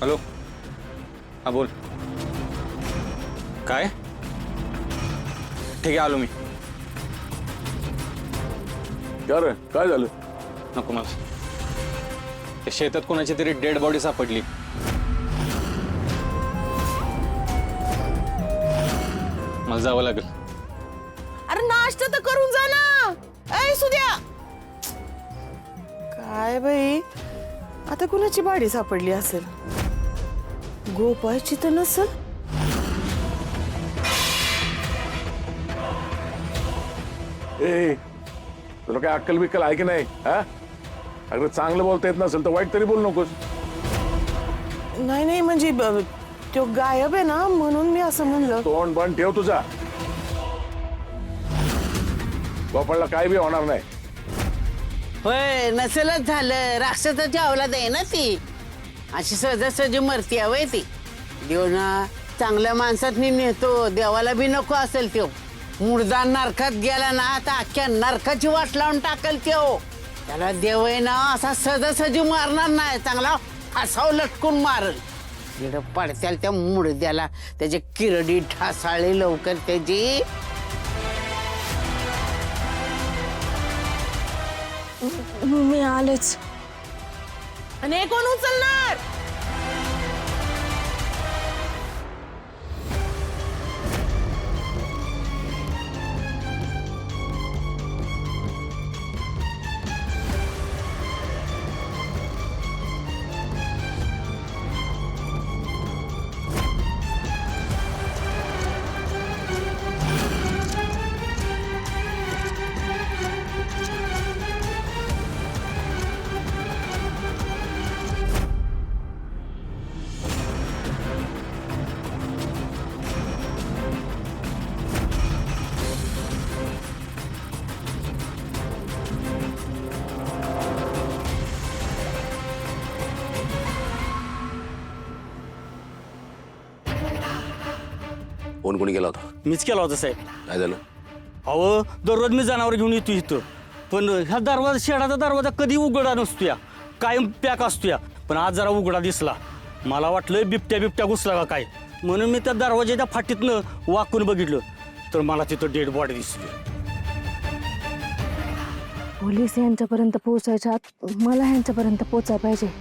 Hello, हा बोल. काय? ठीक आहे, आलो मी. क्या रे, काय झालं? नको मला. ते शेतात कोणाची तरी डेड बॉडी सापडली. मला जावं लागेल. अरे नाश्ता तर करून जा ना. ऐ सुद्या, काय बाई, आता कुणाची बाडी सापडली असेल? गोपाळची तर नसेल. ए, तुला काय अक्कल बिक्कल आहे की नाही? हा, अगदी चांगलं बोलता येत नसेल तर वाईट तरी बोलू नकोस. नाही नाही, म्हणजे तो गायब आहे ना, म्हणून मी असं म्हणलं. तोंड बंद ठेव तुझा. गोपाळला काय बी होणार नाही. होय, नसेलच झालं. राक्षसाची अवलाद आहे ना ती. अशी सहजासहजी मरती हवंय ती. देव ना चांगल्या माणसातनी नेतो, देवाला बी नको असेल त्यो. मुर्दा नरकात गेला ना तर अख्ख्या नरकाची वाट लावून टाकेल त्यो. त्याला देव आहे ना असा सहजासहजी मारणार नाही, चांगला फासाव लटकून मारल. जिडं पडत्याल त्या मुर्द्याला त्याची किरडी ठासाळी लवकर त्याची. मी आलेच. आणि हे कोण उचलणार? फोन कोणी केला होता? मीच केला होता साहेब. काय झालं? अहो, दररोज मी जनावर घेऊन येतो इथं, पण ह्या दरवाजा शेडाचा दरवाजा कधी उघडा नसतो या, कायम पॅक असतो या. पण आज जरा उघडा दिसला. मला वाटलं बिबट्या घुसला का काय, म्हणून मी त्या दरवाजाच्या फाटीतनं वाकून बघितलं तर मला तिथं डेड बॉडी दिसली. पोलीस यांच्यापर्यंत पोहोचायच्या आत मला ह्यांच्यापर्यंत पोचायला पाहिजे,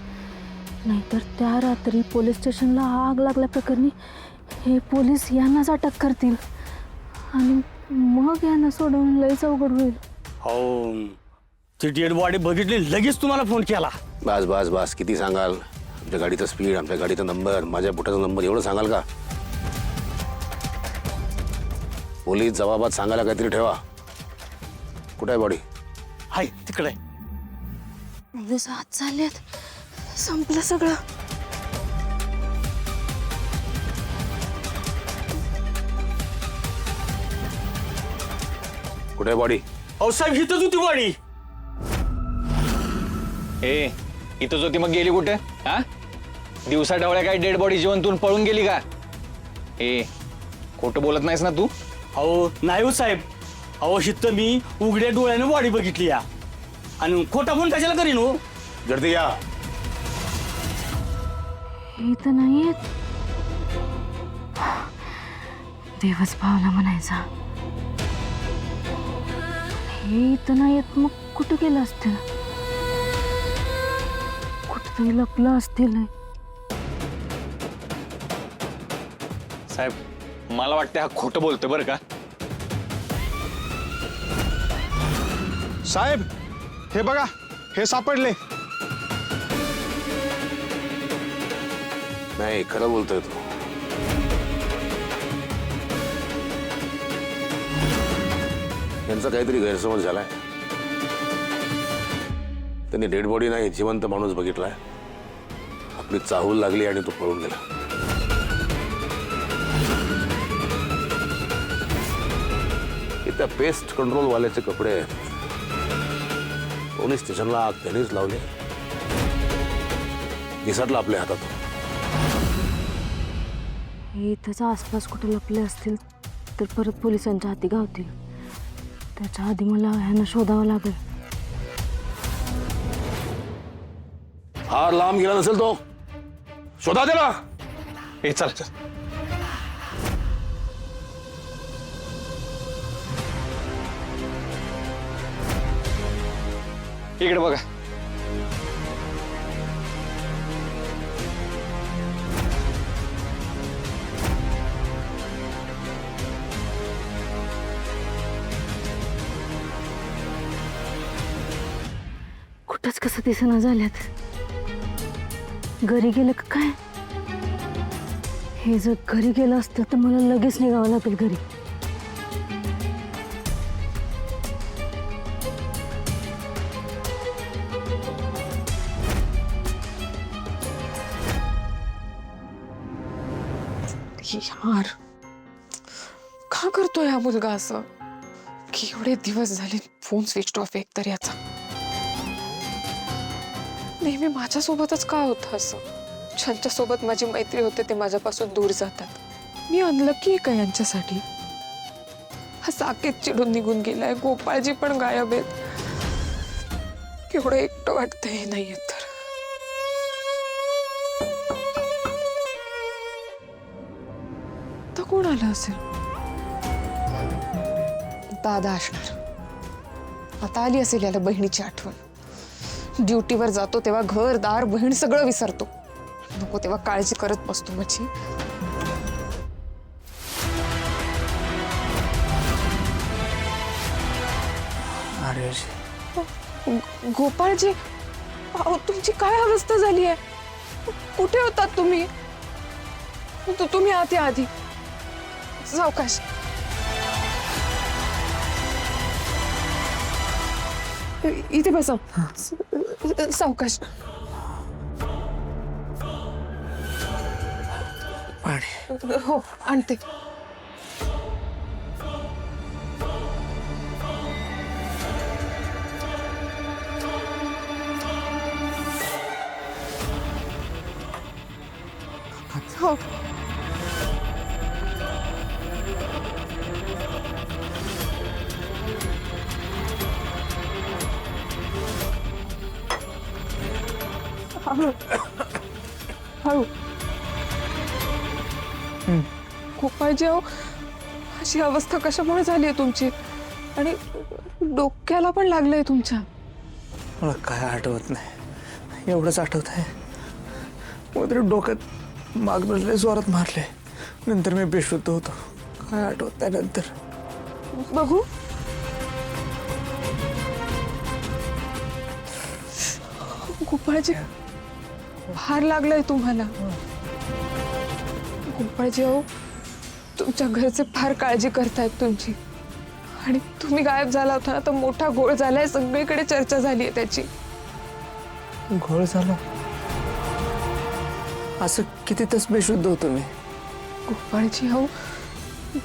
नाहीतर त्या रात्री पोलीस स्टेशनला आग लागल्या प्रकरणी हे पोलीस यांनाच अटक करतील आणि मग यांना सोडवून लयच अवघड होईल. हो, ती डेड बॉडी बघितली लगेच तुम्हाला फोन केला. बस बस बस, किती सांगाल? आमच्या गाडीचा स्पीड, आमच्या गाडीचा नंबर, माझ्या बुटाचा नंबर एवढं सांगाल का? पोलीस जबाबात सांगायला काहीतरी ठेवा. कुठे आहे बॉडी? हाय तिकडे. दिवस आत झालेत, संपलं सगळं. कुठे आहे बॉडी? अहो साहेब, इथंच होती बॉडी. ए, इथंच होती मग गेली कुठे? हा, दिवसा डवळ्या काय डेड बॉडी जिवंतून पळून गेली का? ए, खोटं बोलत नाहीस ना तू? अहो नाही हो साहेब. अहो इथं मी उघड्या डोळ्याने बॉडी बघितली या, आणि खोटा फोन कशाला करीन हो? जल्दी या. हे तर नाहीयेत. देवच भावना म्हणायचा. हे इथं नाहीयेत, मग कुठं गेलं असतील? कुठंतरी लपलं असतील. साहेब, मला वाटतं हा खोटं बोलतोय बरं का. साहेब, हे बघा, हे सापडले. नाही, खरं बोलतोय तू. यांचा काहीतरी गैरसमज झालाय. त्यांनी डेड बॉडी नाही, जिवंत माणूस बघितलाय. आपली चाहूल लागली आणि तो पळून गेला. हे त्या पेस्ट कंट्रोल वाल्याचे कपडे आहेत. पोलीस स्टेशनला आग त्यांनीच लावले. निसटला आपल्या हातात. हे इथंच आसपास कुठे लपले असतील तर परत पोलिसांच्या हाती गावतील. त्याच्या आधी मला ह्यांना शोधावं लागेल. फार लांब गेला नसेल तो. शोधा त्याला. ए चला चल. इकडे बघा. कुठंच कसं दिसेना झाल्यात. घरी गेलं का काय? हे जर घरी गेलं असतं तर मला लगेच निघावं लागेल घरी. यार, का करतोय हा मुलगा असं? की एवढे दिवस झाले फोन स्विच ऑफ एक तर याचा. नेहमी माझ्यासोबतच का होतं असं? ज्यांच्यासोबत माझी मैत्री होते ते माझ्यापासून दूर जातात. मी अनलकी आहे का यांच्यासाठी? हा साकेत चिडून निघून गेलाय, गोपाळजी पण गायब आहेत. केवढं एकटं वाटतंय हे नाहीये तर. तर कोण आलं असेल? दादा असणार. आता आली असेल याला बहिणीची आठवण. ड्युटीवर जातो तेव्हा घर दार बहीण सगळं विसरतो. नको तेव्हा काळजी करत बसतो माझी. अरे गोपाळजी, अहो तुमची काय अवस्था झाली आहे? कुठे होतात तुम्ही? तुम्ही आत या आधी. सावकाश. इथे बसा. सावकाश. हो आणते. हो. हळू हळू. गोपाळजी, अहो अशी अवस्था कशामुळे झाली आहे तुमची? आणि डोक्याला पण लागलंय तुमच्या. मला काय आठवत नाही, एवढंच आठवत आहे. तरी डोक्यात मागणं जोरात मारले, नंतर मी बेशुद्ध होतो. काय आठवत नाही नंतर. बघू. गोपाळजी, फार लागलंय तुम्हाला. गोपाळजी, अहो तुमच्या घरचे फार काळजी करतायत तुमची. आणि तुम्ही गायब झाला होता ना तर मोठा घोळ झालाय, सगळीकडे चर्चा झाली आहे त्याची. घोळ झाला? असं किती तास बेशुद्ध होतो मी? गोपाळजी, अहो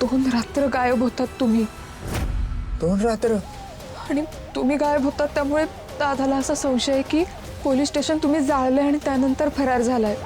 2 रात्र गायब होतात तुम्ही. 2 रात्र? आणि तुम्ही गायब होतात त्यामुळे दादाला असा संशय आहे की पोलीस स्टेशन तुम्ही जाळलंय आणि त्यानंतर फरार झालाय.